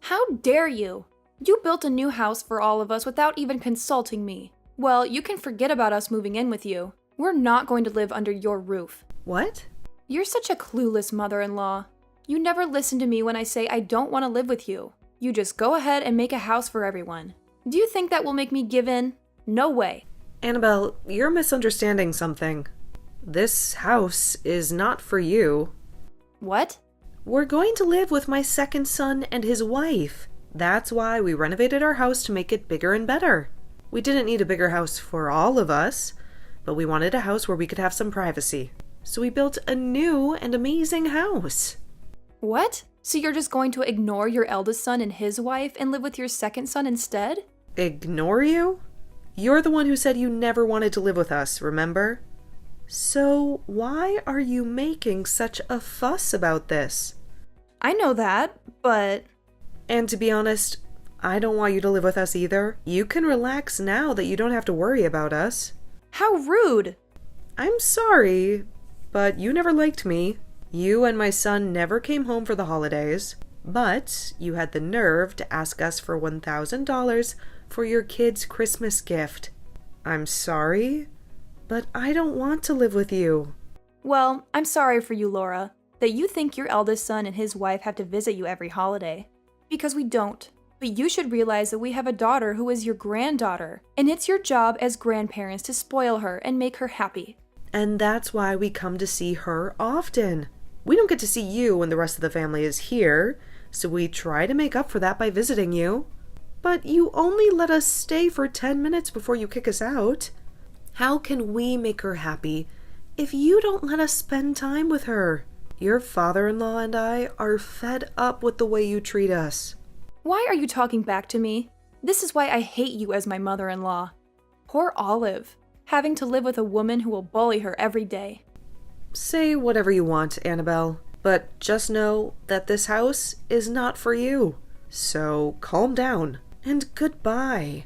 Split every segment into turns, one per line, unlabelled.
How dare you? You built a new house for all of us without even consulting me. Well, you can forget about us moving in with you. We're not going to live under your roof.
What?
You're such a clueless mother-in-law. You never listen to me when I say I don't want to live with you. You just go ahead and make a house for everyone. Do you think that will make me give in? No way.
Annabelle, you're misunderstanding something. This house is not for you.
What?
We're going to live with my second son and his wife. That's why we renovated our house to make it bigger and better. We didn't need a bigger house for all of us, but we wanted a house where we could have some privacy. So we built a new and amazing house.
What? So you're just going to ignore your eldest son and his wife and live with your second son instead?
Ignore you? You're the one who said you never wanted to live with us, remember? So why are you making such a fuss about this?
I know that, but...
And to be honest, I don't want you to live with us either. You can relax now that you don't have to worry about us.
How rude!
I'm sorry, but you never liked me. You and my son never came home for the holidays, but you had the nerve to ask us for $1,000 for your kid's Christmas gift. I'm sorry, but I don't want to live with you.
Well, I'm sorry for you, Laura, that you think your eldest son and his wife have to visit you every holiday. Because we don't. But you should realize that we have a daughter who is your granddaughter, and it's your job as grandparents to spoil her and make her happy.
And that's why we come to see her often. We don't get to see you when the rest of the family is here, so we try to make up for that by visiting you. But you only let us stay for 10 minutes before you kick us out. How can we make her happy if you don't let us spend time with her? Your father-in-law and I are fed up with the way you treat us.
Why are you talking back to me? This is why I hate you as my mother-in-law. Poor Olive, having to live with a woman who will bully her every day.
Say whatever you want, Annabelle, but just know that this house is not for you. So calm down, and goodbye.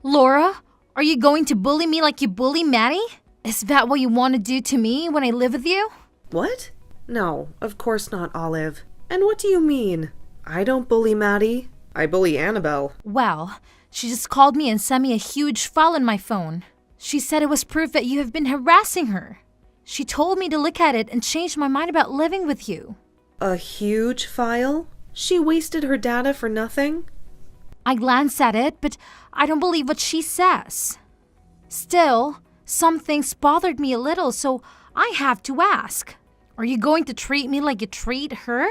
Laura, are you going to bully me like you bully Maddie? Is that what you want to do to me when I live with you?
What? No, of course not, Olive. And what do you mean? I don't bully Maddie. I bully Annabelle.
Well, she just called me and sent me a huge file on my phone. She said it was proof that you have been harassing her. She told me to look at it and change my mind about living with you.
A huge file? She wasted her data for nothing?
I glanced at it, but I don't believe what she says. Still, some things bothered me a little, so I have to ask. Are you going to treat me like you treat her?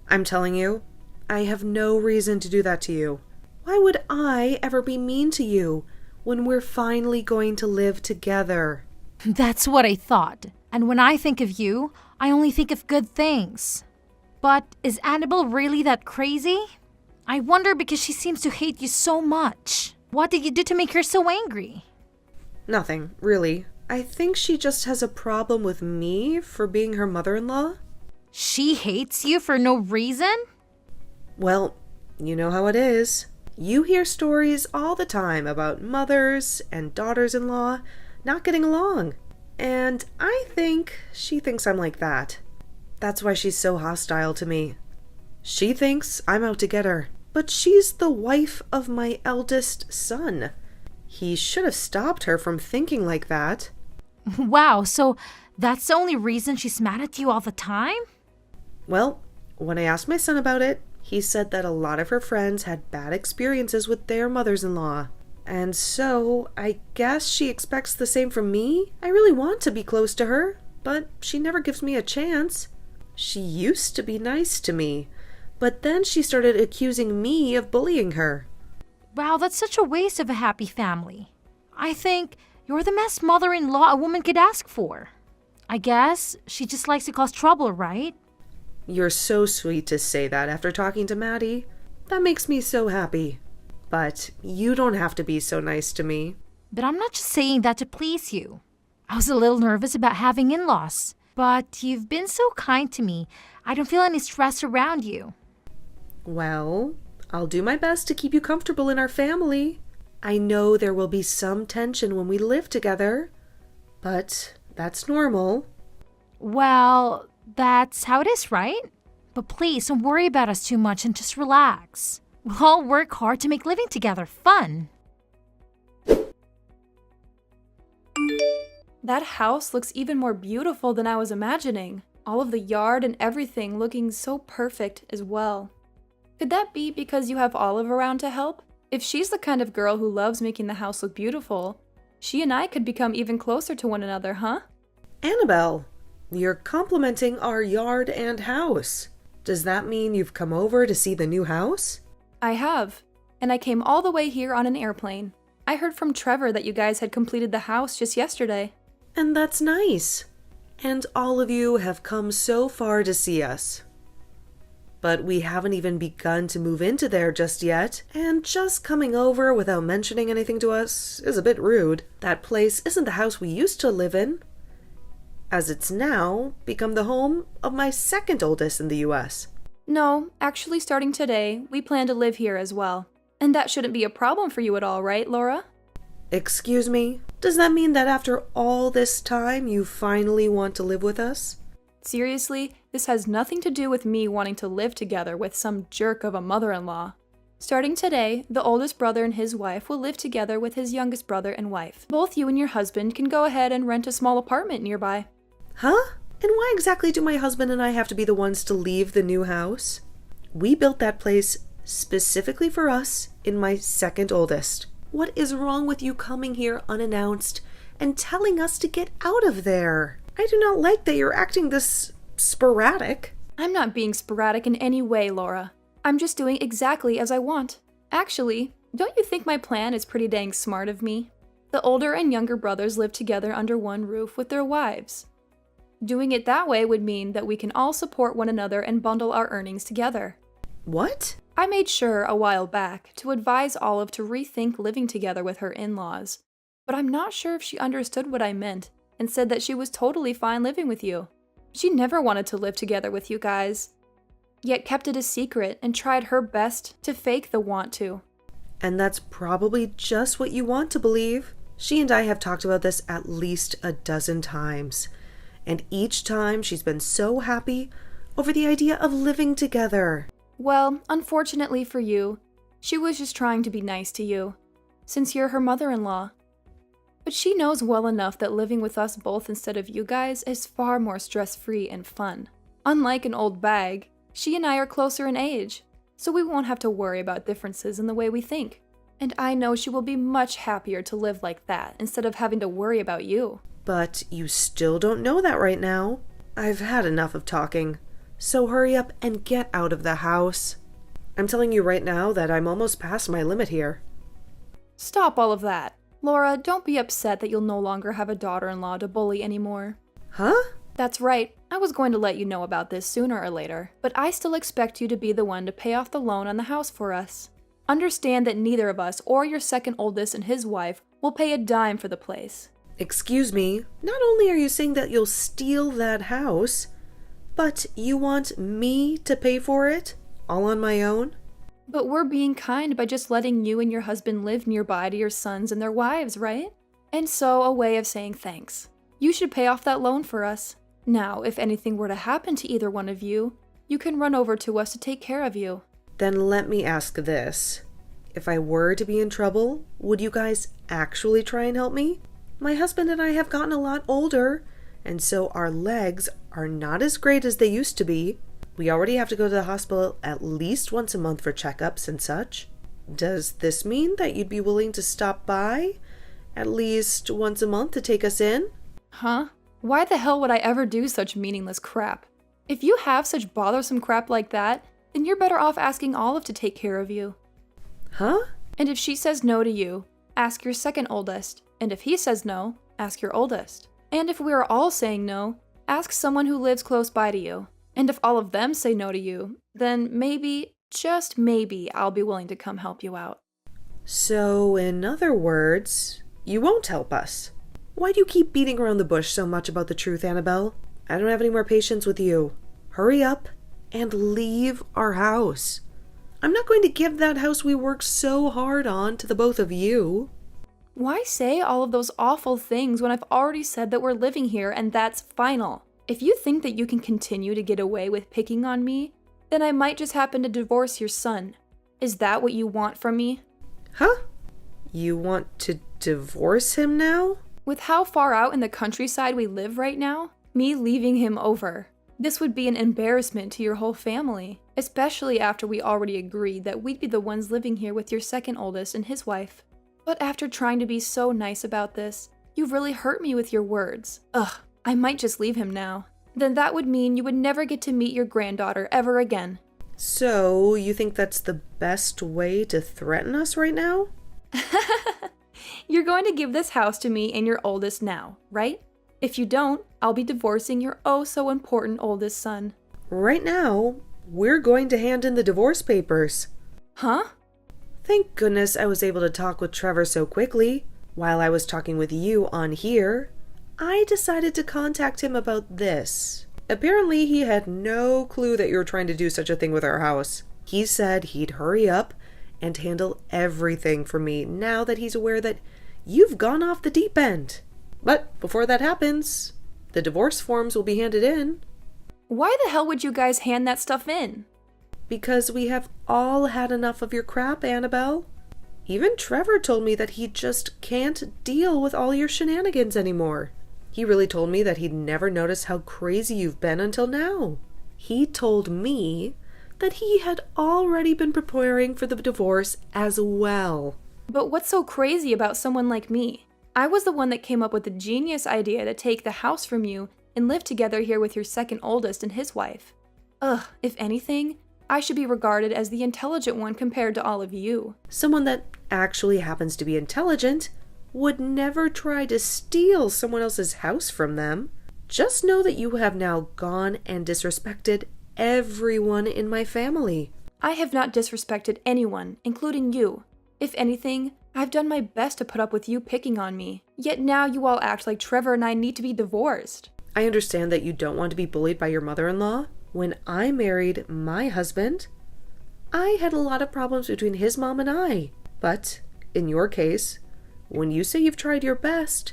I'm telling you, I have no reason to do that to you. Why would I ever be mean to you when we're finally going to live together?
That's what I thought. And when I think of you, I only think of good things. But is Annabelle really that crazy? I wonder because she seems to hate you so much. What did you do to make her so angry?
Nothing, really. I think she just has a problem with me for being her mother-in-law.
She hates you for no reason?
Well, you know how it is. You hear stories all the time about mothers and daughters-in-law not getting along. And I think she thinks I'm like that. That's why she's so hostile to me. She thinks I'm out to get her. But she's the wife of my eldest son. He should have stopped her from thinking like that.
Wow, so that's the only reason she's mad at you all the time?
Well, when I asked my son about it, he said that a lot of her friends had bad experiences with their mothers-in-law. And so, I guess she expects the same from me? I really want to be close to her, but she never gives me a chance. She used to be nice to me, but then she started accusing me of bullying her.
Wow, that's such a waste of a happy family. I think you're the best mother-in-law a woman could ask for. I guess she just likes to cause trouble, right?
You're so sweet to say that after talking to Maddie. That makes me so happy. But you don't have to be so nice to me.
But I'm not just saying that to please you. I was a little nervous about having in-laws. But you've been so kind to me, I don't feel any stress around you.
Well, I'll do my best to keep you comfortable in our family. I know there will be some tension when we live together, but that's normal.
Well, That's how it is, right? But please don't worry about us too much and just relax. We'll all work hard to make living together fun.
That house looks even more beautiful than I was imagining. All of the yard and everything looking so perfect as well. Could that be because you have Olive around to help? If she's the kind of girl who loves making the house look beautiful, she and I could become even closer to one another, huh?
Annabelle, you're complimenting our yard and house. Does that mean you've come over to see the new house?
I have, and I came all the way here on an airplane. I heard from Trevor that you guys had completed the house just yesterday.
And that's nice. And all of you have come so far to see us. But we haven't even begun to move into there just yet, and just coming over without mentioning anything to us is a bit rude. That place isn't the house we used to live in, as it's now become the home of my second oldest in the US.
No, actually starting today, we plan to live here as well. And that shouldn't be a problem for you at all, right, Laura?
Excuse me? Does that mean that after all this time you finally want to live with us?
Seriously, this has nothing to do with me wanting to live together with some jerk of a mother-in-law. Starting today, the oldest brother and his wife will live together with his youngest brother and wife. Both you and your husband can go ahead and rent a small apartment nearby.
Huh? And why exactly do my husband and I have to be the ones to leave the new house? We built that place specifically for us and my second oldest. What is wrong with you coming here unannounced and telling us to get out of there? I do not like that you're acting this sporadic.
I'm not being sporadic in any way, Laura. I'm just doing exactly as I want. Actually, don't you think my plan is pretty dang smart of me? The older and younger brothers live together under one roof with their wives. Doing it that way would mean that we can all support one another and bundle our earnings together.
What?
I made sure a while back to advise Olive to rethink living together with her in-laws, but I'm not sure if she understood what I meant and said that she was totally fine living with you. She never wanted to live together with you guys, yet kept it a secret and tried her best to fake the want to.
And that's probably just what you want to believe. She and I have talked about this at least a dozen times, and each time she's been so happy over the idea of living together.
Well, unfortunately for you, she was just trying to be nice to you, since you're her mother-in-law. But she knows well enough that living with us both instead of you guys is far more stress-free and fun. Unlike an old bag, she and I are closer in age, so we won't have to worry about differences in the way we think. And I know she will be much happier to live like that instead of having to worry about you.
But you still don't know that right now. I've had enough of talking. So hurry up and get out of the house. I'm telling you right now that I'm almost past my limit here.
Stop all of that. Laura, don't be upset that you'll no longer have a daughter-in-law to bully anymore.
Huh?
That's right. I was going to let you know about this sooner or later, but I still expect you to be the one to pay off the loan on the house for us. Understand that neither of us or your second oldest and his wife will pay a dime for the place.
Excuse me, not only are you saying that you'll steal that house, but you want me to pay for it, all on my own?
But we're being kind by just letting you and your husband live nearby to your sons and their wives, right? And so, a way of saying thanks. You should pay off that loan for us. Now, if anything were to happen to either one of you, you can run over to us to take care of you.
Then let me ask this. If I were to be in trouble, would you guys actually try and help me? My husband and I have gotten a lot older, and so our legs are not as great as they used to be. We already have to go to the hospital at least once a month for checkups and such. Does this mean that you'd be willing to stop by at least once a month to take us in?
Huh? Why the hell would I ever do such meaningless crap? If you have such bothersome crap like that, then you're better off asking Olive to take care of you.
Huh?
And if she says no to you, ask your second oldest. And if he says no, ask your oldest. And if we are all saying no, ask someone who lives close by to you. And if all of them say no to you, then maybe, just maybe, I'll be willing to come help you out.
So, in other words, you won't help us. Why do you keep beating around the bush so much about the truth, Annabelle? I don't have any more patience with you. Hurry up and leave our house. I'm not going to give that house we worked so hard on to the both of you.
Why say all of those awful things when I've already said that we're living here and that's final? If you think that you can continue to get away with picking on me, then I might just happen to divorce your son. Is that what you want from me?
Huh? You want to divorce him now?
With how far out in the countryside we live right now, me leaving him over. This would be an embarrassment to your whole family, especially after we already agreed that we'd be the ones living here with your second oldest and his wife. But after trying to be so nice about this, you've really hurt me with your words. Ugh, I might just leave him now. Then that would mean you would never get to meet your granddaughter ever again.
So, you think that's the best way to threaten us right now?
You're going to give this house to me and your oldest now, right? If you don't, I'll be divorcing your oh-so-important oldest son.
Right now, we're going to hand in the divorce papers.
Huh?
Thank goodness I was able to talk with Trevor so quickly. While I was talking with you on here, I decided to contact him about this. Apparently, he had no clue that you were trying to do such a thing with our house. He said he'd hurry up and handle everything for me now that he's aware that you've gone off the deep end. But before that happens, the divorce forms will be handed in.
Why the hell would you guys hand that stuff in?
Because we have all had enough of your crap, Annabelle. Even Trevor told me that he just can't deal with all your shenanigans anymore. He really told me that he'd never noticed how crazy you've been until now. He told me that he had already been preparing for the divorce as well.
But what's so crazy about someone like me? I was the one that came up with the genius idea to take the house from you and live together here with your second oldest and his wife. Ugh, if anything, I should be regarded as the intelligent one compared to all of you.
Someone that actually happens to be intelligent would never try to steal someone else's house from them. Just know that you have now gone and disrespected everyone in my family.
I have not disrespected anyone, including you. If anything, I've done my best to put up with you picking on me. Yet now you all act like Trevor and I need to be divorced.
I understand that you don't want to be bullied by your mother-in-law. When I married my husband, I had a lot of problems between his mom and I. But in your case, when you say you've tried your best,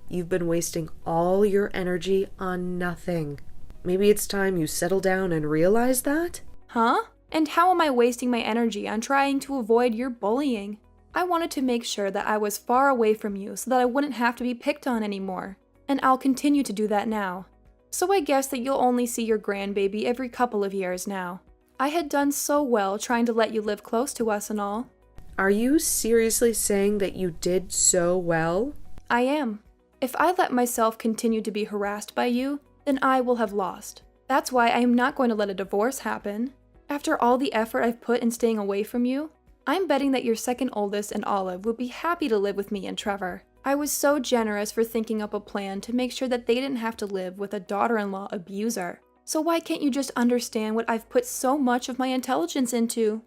you've been wasting all your energy on nothing. Maybe it's time you settle down and realize that?
Huh? And how am I wasting my energy on trying to avoid your bullying? I wanted to make sure that I was far away from you so that I wouldn't have to be picked on anymore. And I'll continue to do that now. So I guess that you'll only see your grandbaby every couple of years now. I had done so well trying to let you live close to us and all.
Are you seriously saying that you did so well?
I am. If I let myself continue to be harassed by you, then I will have lost. That's why I am not going to let a divorce happen. After all the effort I've put in staying away from you, I'm betting that your second oldest and Olive would be happy to live with me and Trevor. I was so generous for thinking up a plan to make sure that they didn't have to live with a daughter-in-law abuser. So why can't you just understand what I've put so much of my intelligence into?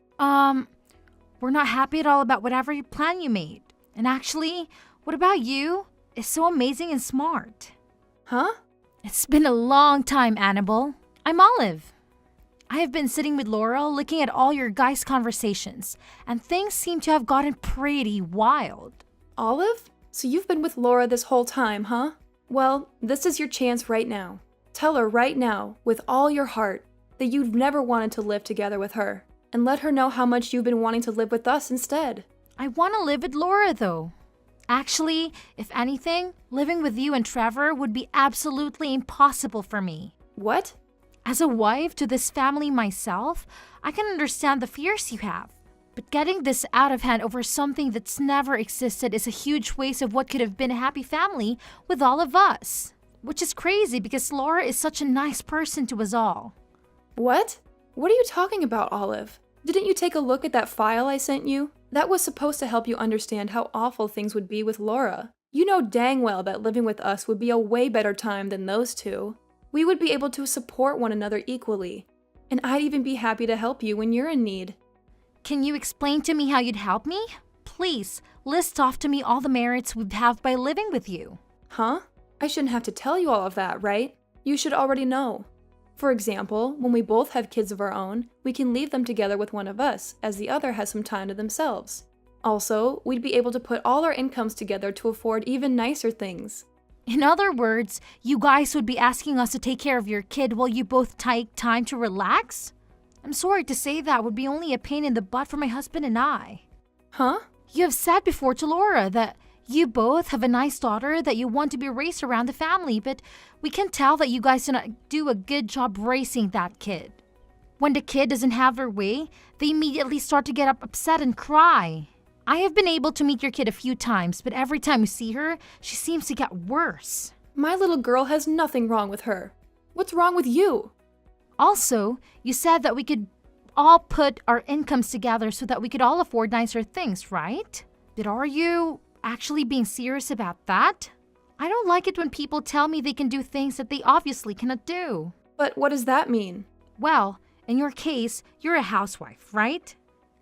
We're not happy at all about whatever plan you made. And actually, what about you? It's so amazing and smart.
Huh?
It's been a long time, Annabelle. I'm Olive. I have been sitting with Laurel looking at all your guys' conversations, and things seem to have gotten pretty wild.
Olive? So you've been with Laura this whole time, huh? Well, this is your chance right now. Tell her right now, with all your heart, that you've never wanted to live together with her. And let her know how much you've been wanting to live with us instead.
I want to live with Laura, though. Actually, if anything, living with you and Trevor would be absolutely impossible for me.
What?
As a wife to this family myself, I can understand the fears you have. But getting this out of hand over something that's never existed is a huge waste of what could have been a happy family with all of us. Which is crazy because Laura is such a nice person to us all.
What? What are you talking about, Olive? Didn't you take a look at that file I sent you? That was supposed to help you understand how awful things would be with Laura. You know dang well that living with us would be a way better time than those two. We would be able to support one another equally. And I'd even be happy to help you when you're in need.
Can you explain to me how you'd help me? Please, list off to me all the merits we'd have by living with you.
Huh? I shouldn't have to tell you all of that, right? You should already know. For example, when we both have kids of our own, we can leave them together with one of us, as the other has some time to themselves. Also, we'd be able to put all our incomes together to afford even nicer things.
In other words, you guys would be asking us to take care of your kid while you both take time to relax? I'm sorry to say that would be only a pain in the butt for my husband and I.
Huh?
You have said before to Laura that you both have a nice daughter that you want to be raised around the family, but we can tell that you guys do not do a good job raising that kid. When the kid doesn't have their way, they immediately start to get upset and cry. I have been able to meet your kid a few times, but every time we see her, she seems to get worse.
My little girl has nothing wrong with her. What's wrong with you?
Also, you said that we could all put our incomes together so that we could all afford nicer things, right? But are you actually being serious about that? I don't like it when people tell me they can do things that they obviously cannot do.
But what does that mean?
Well, in your case, you're a housewife, right?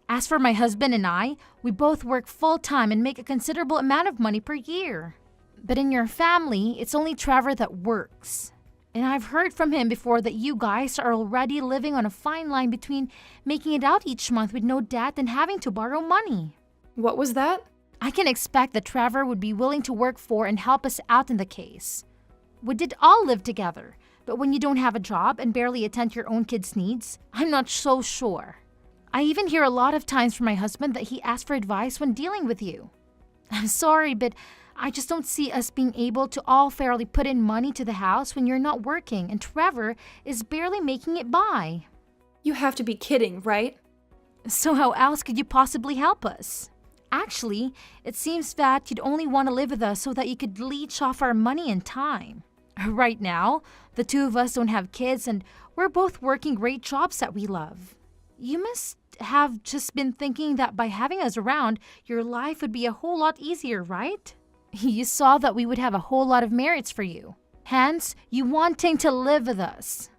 As for my husband and I, we both work full-time and make a considerable amount of money per year. But in your family, it's only Trevor that works. And I've heard from him before that you guys are already living on a fine line between making it out each month with no debt and having to borrow money.
What was that?
I can expect that Trevor would be willing to work for and help us out in the case. We did all live together, but when you don't have a job and barely attend to your own kids' needs, I'm not so sure. I even hear a lot of times from my husband that he asks for advice when dealing with you. I'm sorry, but I just don't see us being able to all fairly put in money to the house when you're not working and Trevor is barely making it by.
You have to be kidding, right?
So how else could you possibly help us? Actually, it seems that you'd only want to live with us so that you could leech off our money and time. Right now, the two of us don't have kids and we're both working great jobs that we love. You must have just been thinking that by having us around, your life would be a whole lot easier, right? You saw that we would have a whole lot of merits for you. Hence, you wanting to live with us.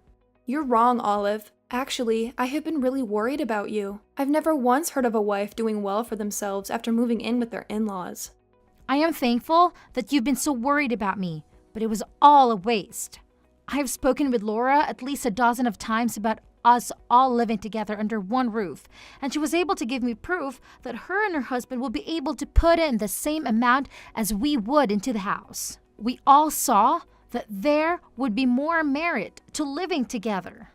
You're wrong, Olive. Actually, I have been really worried about you. I've never once heard of a wife doing well for themselves after moving in with their in-laws.
I am thankful that you've been so worried about me, but it was all a waste. I have spoken with Laura at least a dozen of times about us all living together under one roof, and she was able to give me proof that her and her husband will be able to put in the same amount as we would into the house. We all saw that there would be more merit to living together.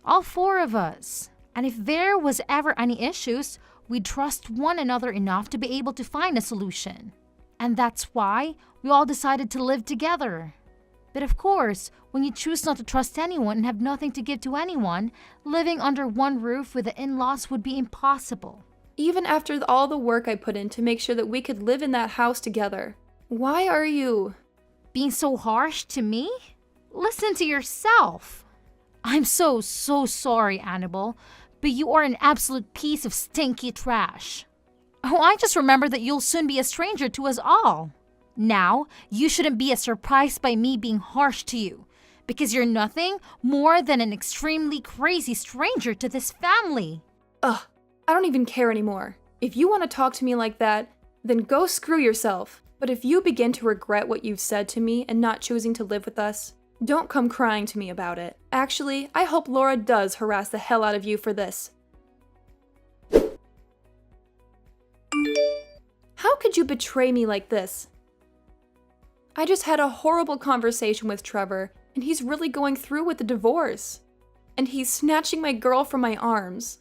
All four of us. And if there was ever any issues, we'd trust one another enough to be able to find a solution. And that's why we all decided to live together. But of course, when you choose not to trust anyone and have nothing to give to anyone, living under one roof with the in-laws would be impossible.
Even after all the work I put in to make sure that we could live in that house together. Why are you
being so harsh to me? Listen to yourself. I'm so sorry, Annabelle, but you are an absolute piece of stinky trash. Oh, I just remember that you'll soon be a stranger to us all. Now, you shouldn't be as surprised by me being harsh to you, because you're nothing more than an extremely crazy stranger to this family.
Ugh, I don't even care anymore. If you want to talk to me like that, then go screw yourself. But if you begin to regret what you've said to me and not choosing to live with us, don't come crying to me about it. Actually, I hope Laura does harass the hell out of you for this. How could you betray me like this? I just had a horrible conversation with Trevor, and he's really going through with the divorce. And he's snatching my girl from my arms.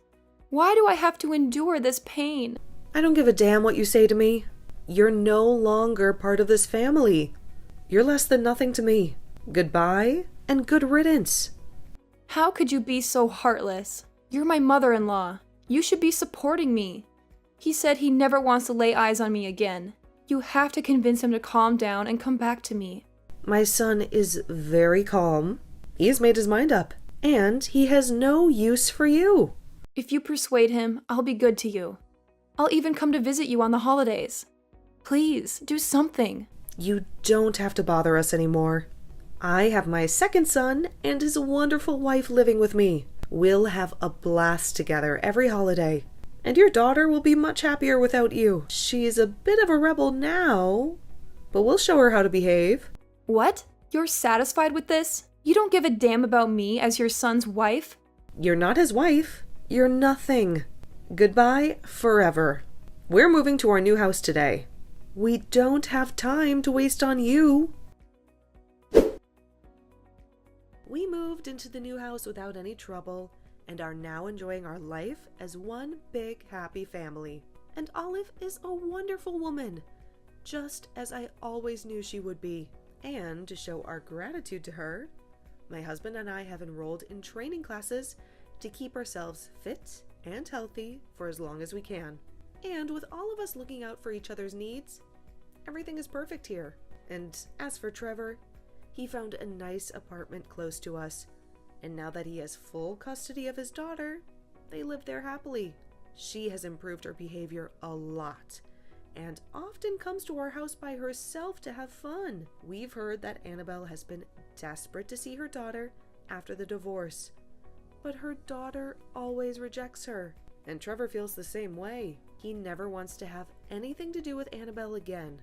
Why do I have to endure this pain?
I don't give a damn what you say to me. You're no longer part of this family. You're less than nothing to me. Goodbye and good riddance.
How could you be so heartless? You're my mother-in-law. You should be supporting me. He said he never wants to lay eyes on me again. You have to convince him to calm down and come back to me.
My son is very calm. He has made his mind up, and he has no use for you.
If you persuade him, I'll be good to you. I'll even come to visit you on the holidays. Please, do something.
You don't have to bother us anymore. I have my second son and his wonderful wife living with me. We'll have a blast together every holiday. And your daughter will be much happier without you. She's a bit of a rebel now, but we'll show her how to behave.
What? You're satisfied with this? You don't give a damn about me as your son's wife?
You're not his wife. You're nothing. Goodbye forever. We're moving to our new house today. We don't have time to waste on you. We moved into the new house without any trouble and are now enjoying our life as one big happy family. And Olive is a wonderful woman, just as I always knew she would be. And to show our gratitude to her, my husband and I have enrolled in training classes to keep ourselves fit and healthy for as long as we can. And with all of us looking out for each other's needs, everything is perfect here. And as for Trevor, he found a nice apartment close to us, and now that he has full custody of his daughter, they live there happily. She has improved her behavior a lot, and often comes to our house by herself to have fun. We've heard that Annabelle has been desperate to see her daughter after the divorce, but her daughter always rejects her. And Trevor feels the same way. He never wants to have anything to do with Annabelle again.